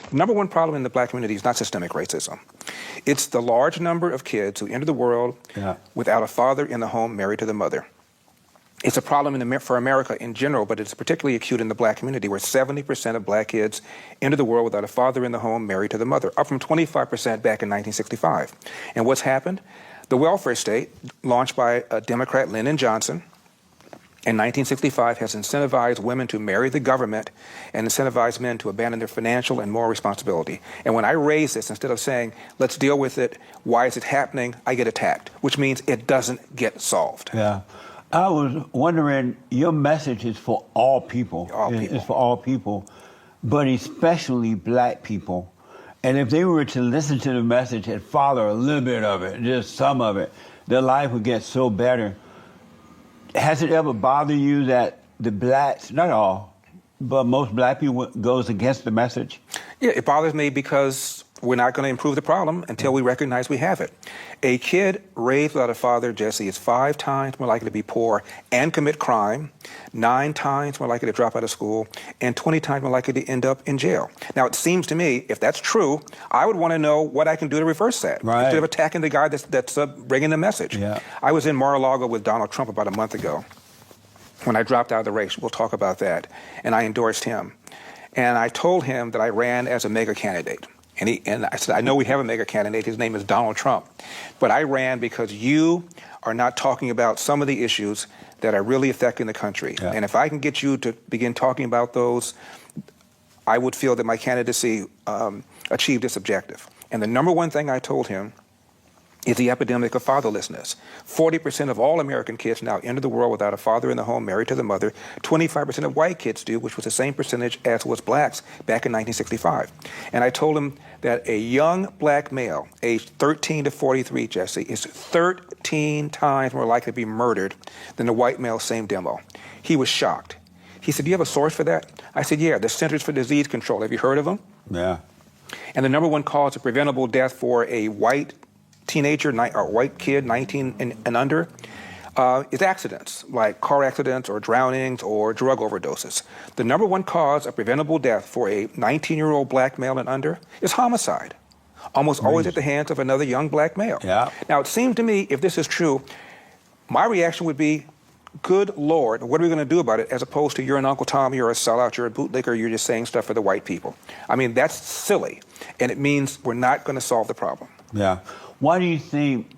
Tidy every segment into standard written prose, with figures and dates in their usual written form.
The number one problem in the black community is not systemic racism. It's the large number of kids who enter the world without a father in the home married to the mother. It's a problem for America in general, but it's particularly acute in the black community, where 70% of black kids enter the world without a father in the home married to the mother, up from 25% back in 1965. And what's happened? The welfare state, launched by Democrat Lyndon Johnson in 1965, has incentivized women to marry the government and incentivized men to abandon their financial and moral responsibility. And when I raise this, instead of saying, let's deal with it, why is it happening, I get attacked, which means it doesn't get solved. Yeah. I was wondering, your message is for all people. It's for all people, but especially black people. And if they were to listen to the message and follow a little bit of it, just some of it, their life would get so better. Has it ever bothered you that the blacks, not all, but most black people goes against the message? Yeah, it bothers me because we're not going to improve the problem until we recognize we have it. A kid raised without a father, Jesse, is 5 times more likely to be poor and commit crime, 9 times more likely to drop out of school, and 20 times more likely to end up in jail. Now, it seems to me, if that's true, I would want to know what I can do to reverse that, instead of attacking the guy that's bringing the message. Yeah. I was in Mar-a-Lago with Donald Trump about a month ago when I dropped out of the race. We'll talk about that. And I endorsed him. And I told him that I ran as a mega candidate. And I said, I know we have a mega candidate. His name is Donald Trump. But I ran because you are not talking about some of the issues that are really affecting the country. Yeah. And if I can get you to begin talking about those, I would feel that my candidacy achieved its objective. And the number one thing I told him is the epidemic of fatherlessness. 40% of all American kids now enter the world without a father in the home married to the mother. 25% of white kids do, which was the same percentage as was blacks back in 1965. And I told him that a young black male, aged 13 to 43, Jesse, is 13 times more likely to be murdered than a white male, same demo. He was shocked. He said, do you have a source for that? I said, yeah, the Centers for Disease Control. Have you heard of them? Yeah. And the number one cause of preventable death for a white teenager or white kid, 19 and under, is accidents, like car accidents or drownings or drug overdoses. The number one cause of preventable death for a 19-year-old black male and under is homicide, almost always at the hands of another young black male. Yeah. Now, it seemed to me, if this is true, my reaction would be, good Lord, what are we going to do about it, as opposed to you're an Uncle Tom, you're a sellout, you're a bootlicker, you're just saying stuff for the white people. I mean, that's silly, and it means we're not going to solve the problem. Yeah. Why do you think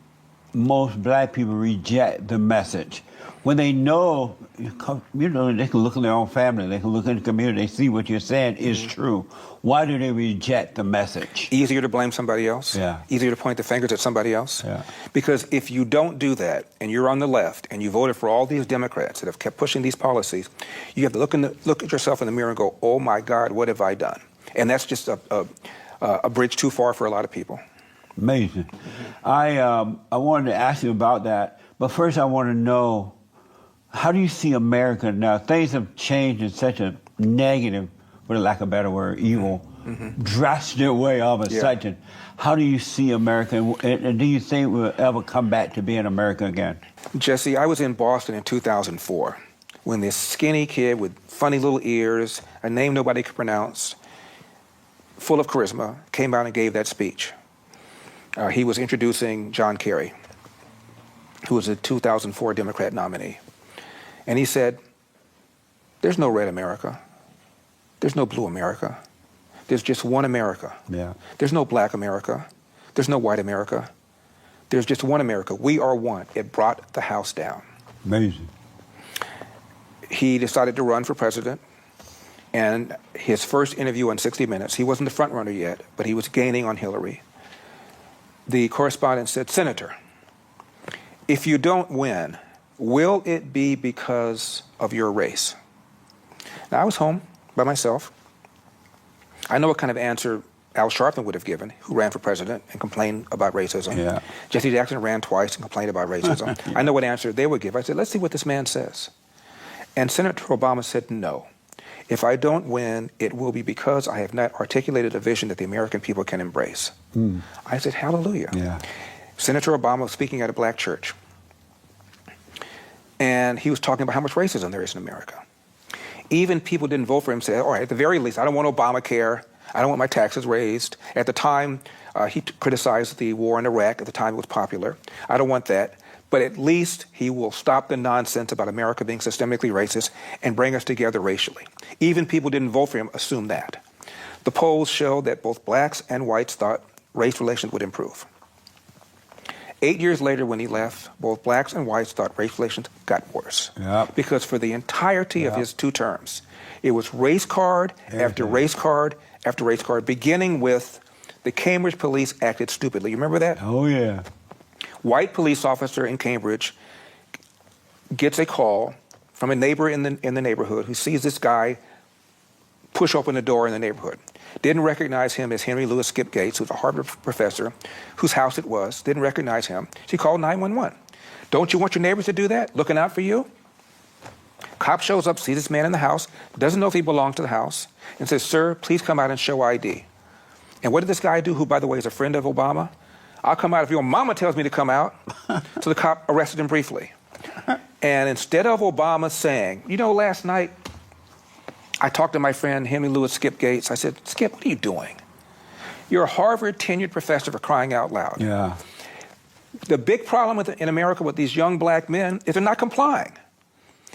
most black people reject the message? When they know, they can look in their own family, they can look in the community, they see what you're saying is true. Why do they reject the message? Easier to blame somebody else. Yeah. Easier to point the fingers at somebody else. Yeah. Because if you don't do that, and you're on the left, and you voted for all these Democrats that have kept pushing these policies, you have to look at yourself in the mirror and go, oh my God, what have I done? And that's just a bridge too far for a lot of people. Amazing. I wanted to ask you about that, but first I want to know, how do you see America now? Things have changed in such a negative, for lack of a better word, evil, drastic way all of a sudden. How do you see America, and do you think we'll ever come back to being America again? Jesse, I was in Boston in 2004 when this skinny kid with funny little ears, a name nobody could pronounce, full of charisma, came out and gave that speech. He was introducing John Kerry, who was a 2004 Democrat nominee. And he said, there's no red America. There's no blue America. There's just one America. Yeah. There's no black America. There's no white America. There's just one America. We are one. It brought the house down. Amazing. He decided to run for president. And his first interview on 60 Minutes, he wasn't the front runner yet, but he was gaining on Hillary. The correspondent said, Senator, if you don't win, will it be because of your race? Now, I was home by myself. I know what kind of answer Al Sharpton would have given, who ran for president and complained about racism. Yeah. Jesse Jackson ran twice and complained about racism. I know what answer they would give. I said, let's see what this man says. And Senator Obama said, no. If I don't win, it will be because I have not articulated a vision that the American people can embrace. I said, hallelujah. Yeah. Senator Obama was speaking at a black church. And he was talking about how much racism there is in America. Even people who didn't vote for him said, all right, at the very least, I don't want Obamacare. I don't want my taxes raised. At the time, he criticized the war in Iraq. At the time, it was popular. I don't want that. But at least he will stop the nonsense about America being systemically racist and bring us together racially. Even people who didn't vote for him assume that. The polls show that both blacks and whites thought race relations would improve. 8 years later, when he left, both blacks and whites thought race relations got worse. Yep. Because for the entirety of his 2 terms, it was race card after race card after race card, beginning with the Cambridge police acted stupidly. You remember that? Oh, yeah. White police officer in Cambridge gets a call from a neighbor in the neighborhood who sees this guy push open the door in the neighborhood. Didn't recognize him as Henry Louis Skip Gates, who's a Harvard professor, whose house it was. Didn't recognize him. She called 911. Don't you want your neighbors to do that? Looking out for you? Cop shows up, sees this man in the house, doesn't know if he belongs to the house, and says, "Sir, please come out and show ID." And what did this guy do, who, by the way, is a friend of Obama? "I'll come out if your mama tells me to come out." So the cop arrested him briefly. And instead of Obama saying, "You know, last night I talked to my friend Henry Louis Skip Gates. I said, Skip, what are you doing? You're a Harvard tenured professor, for crying out loud." Yeah. The big problem in America with these young black men is they're not complying.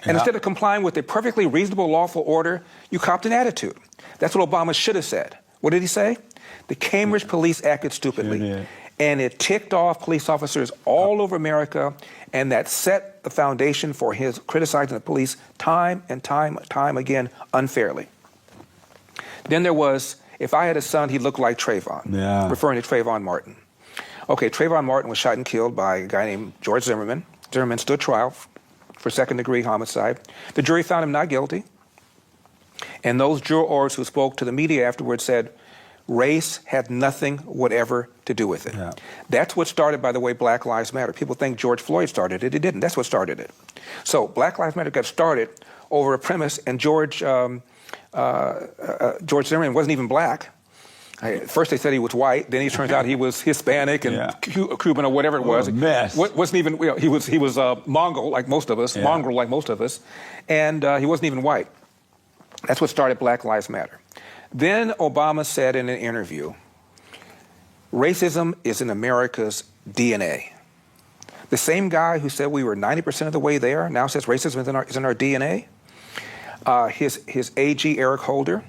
And instead of complying with a perfectly reasonable, lawful order, you copped an attitude. That's what Obama should have said. What did he say? The Cambridge police acted stupidly. Sure did. And it ticked off police officers all over America, and that set the foundation for his criticizing the police time and time again unfairly. Then there was, if I had a son, he looked like Trayvon, referring to Trayvon Martin. Okay, Trayvon Martin was shot and killed by a guy named George Zimmerman. Zimmerman stood trial for second-degree homicide. The jury found him not guilty. And those jurors who spoke to the media afterwards said, race had nothing whatever to do with it. Yeah. That's what started, by the way, Black Lives Matter. People think George Floyd started it. It didn't. That's what started it. So Black Lives Matter got started over a premise, and George Zimmerman wasn't even black. First they said he was white, then it turns out he was Hispanic and Cuban or whatever it was. A mess. Wasn't even, he was Mongol like most of us, mongrel like most of us, and he wasn't even white. That's what started Black Lives Matter. Then Obama said in an interview, racism is in America's DNA. The same guy who said we were 90% of the way there now says racism is in our DNA. His AG, Eric Holder,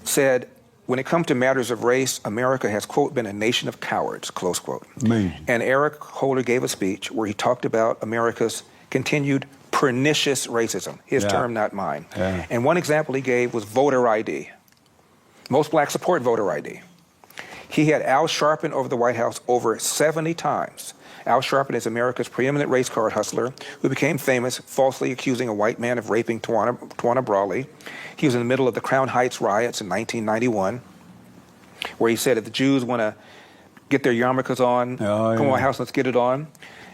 said, when it comes to matters of race, America has, quote, been a nation of cowards, close quote. Amazing. And Eric Holder gave a speech where he talked about America's continued pernicious racism, his term, not mine. Yeah. And one example he gave was voter ID. Most blacks support voter ID. He had Al Sharpton over the White House over 70 times. Al Sharpton is America's preeminent race card hustler who became famous falsely accusing a white man of raping Tawana Brawley. He was in the middle of the Crown Heights riots in 1991, where he said, if the Jews want to get their yarmulkes on, come to my house, let's get it on.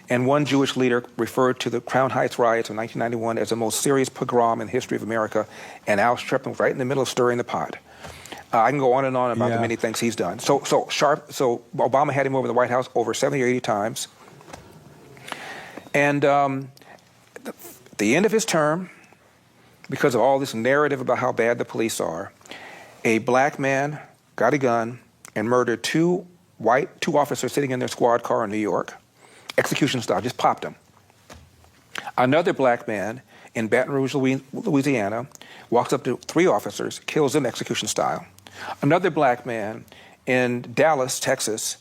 And one Jewish leader referred to the Crown Heights riots of 1991 as the most serious pogrom in the history of America, and Al Sharpton was right in the middle of stirring the pot. I can go on and on about the many things he's done. So Obama had him over the White House over 70 or 80 times. And at the end of his term, because of all this narrative about how bad the police are, a black man got a gun and murdered two officers sitting in their squad car in New York. Execution style, just popped them. Another black man in Baton Rouge, Louisiana, walks up to 3 officers, kills them execution style. Another black man in Dallas, Texas,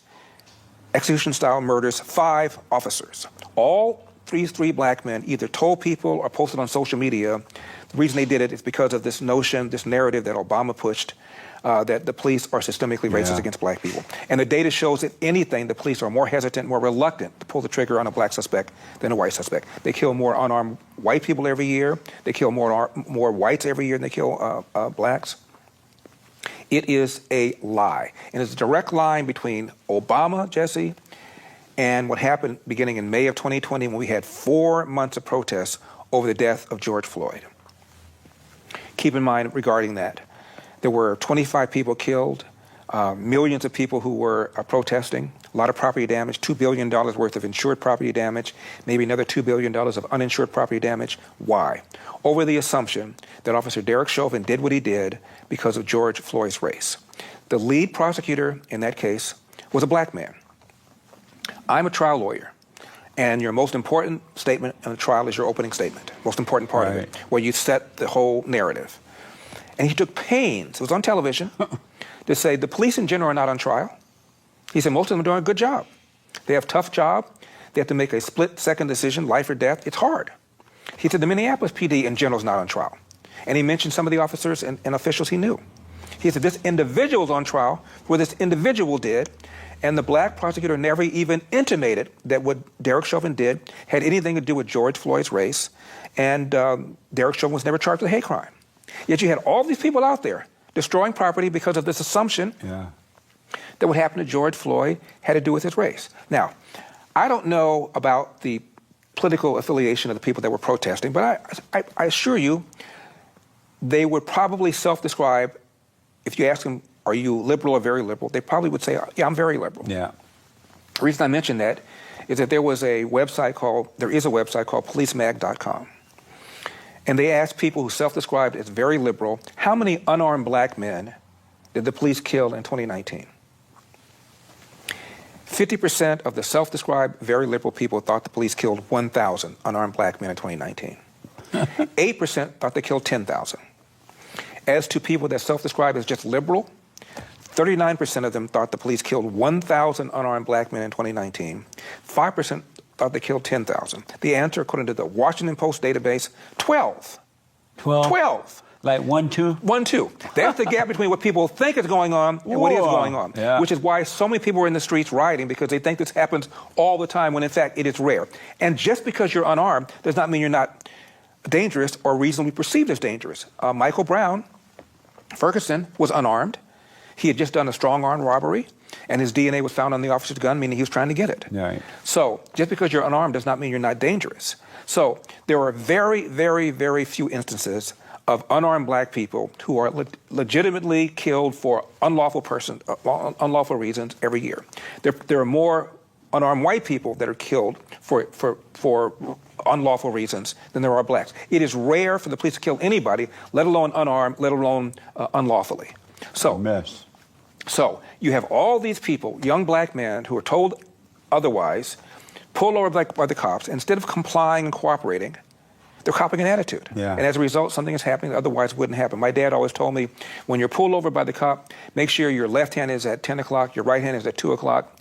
execution style murders 5 officers. All these 3 black men either told people or posted on social media. The reason they did it is because of this notion, this narrative that Obama pushed, that the police are systemically racist against black people. And the data shows that anything, the police are more hesitant, more reluctant to pull the trigger on a black suspect than a white suspect. They kill more unarmed white people every year. They kill more whites every year than they kill blacks. It is a lie. And it's a direct line between Obama, Jesse, and what happened beginning in May of 2020 when we had 4 months of protests over the death of George Floyd. Keep in mind regarding that, there were 25 people killed. millions of people who were protesting, a lot of property damage, $2 billion worth of insured property damage, maybe another $2 billion of uninsured property damage. Why? Over the assumption that Officer Derek Chauvin did what he did because of George Floyd's race. The lead prosecutor in that case was a black man. I'm a trial lawyer, and your most important statement in a trial is your opening statement, most important part of it, where you set the whole narrative. And he took pains, it was on television, to say the police in general are not on trial. He said most of them are doing a good job. They have a tough job. They have to make a split-second decision, life or death. It's hard. He said the Minneapolis PD in general is not on trial. And he mentioned some of the officers and officials he knew. He said this individual's on trial for what this individual did, and the black prosecutor never even intimated that what Derek Chauvin did had anything to do with George Floyd's race, and Derek Chauvin was never charged with a hate crime. Yet you had all these people out there destroying property because of this assumption that what happened to George Floyd had to do with his race. Now, I don't know about the political affiliation of the people that were protesting, but I assure you they would probably self-describe, if you ask them, are you liberal or very liberal, they probably would say, yeah, I'm very liberal. Yeah. The reason I mention that is that there is a website called policemag.com. And they asked people who self-described as very liberal, how many unarmed black men did the police kill in 2019? 50% of the self-described very liberal people thought the police killed 1,000 unarmed black men in 2019. 8% thought they killed 10,000. As to people that self-describe as just liberal, 39% of them thought the police killed 1,000 unarmed black men in 2019. 5% thought they killed 10,000. The answer, according to the Washington Post database, 12. 12? 12. Like 1, 2? 1, 2. That's the gap between what people think is going on and what is going on, which is why so many people are in the streets rioting, because they think this happens all the time when, in fact, it is rare. And just because you're unarmed does not mean you're not dangerous or reasonably perceived as dangerous. Michael Brown, Ferguson, was unarmed. He had just done a strong-arm robbery, and his DNA was found on the officer's gun, meaning he was trying to get it. Right. So just because you're unarmed does not mean you're not dangerous. So there are very, very, very few instances of unarmed black people who are legitimately killed for unlawful reasons every year. There are more unarmed white people that are killed for unlawful reasons than there are blacks. It is rare for the police to kill anybody, let alone unarmed, let alone unlawfully. So you have all these people, young black men, who are told otherwise, pulled over by the cops. Instead of complying and cooperating, they're copying an attitude. And as a result, something is happening that otherwise wouldn't happen. My dad always told me, when you're pulled over by the cop, make sure your left hand is at 10 o'clock, your right hand is at 2 o'clock.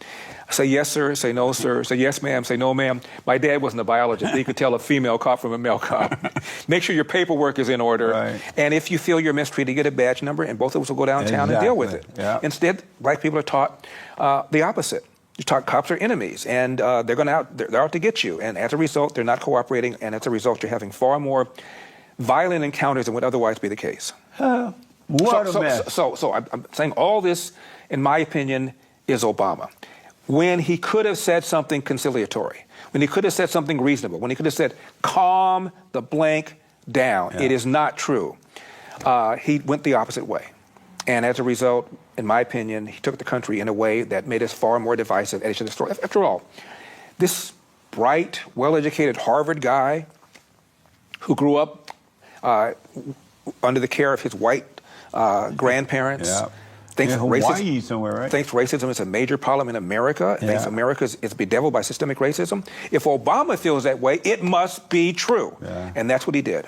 Say yes, sir, say no, sir, say yes, ma'am, say no, ma'am. My dad wasn't a biologist. He could tell a female cop from a male cop. Make sure your paperwork is in order. And if you feel you're mistreated, get a badge number, and both of us will go downtown and deal with it. Instead, black people are taught the opposite. You're taught cops are enemies, and they're out to get you. And as a result, they're not cooperating, and as a result, you're having far more violent encounters than would otherwise be the case. What a mess. So I'm saying all this, in my opinion, is Obama. When he could have said something conciliatory, when he could have said something reasonable, when he could have said, calm the blank down. It is not true. He went the opposite way. And as a result, in my opinion, he took the country in a way that made us far more divisive at each other's throat. After all, this bright, well-educated Harvard guy who grew up under the care of his white grandparents, thinks racism is a major problem in America, thinks America is bedeviled by systemic racism. If Obama feels that way, it must be true. And that's what he did.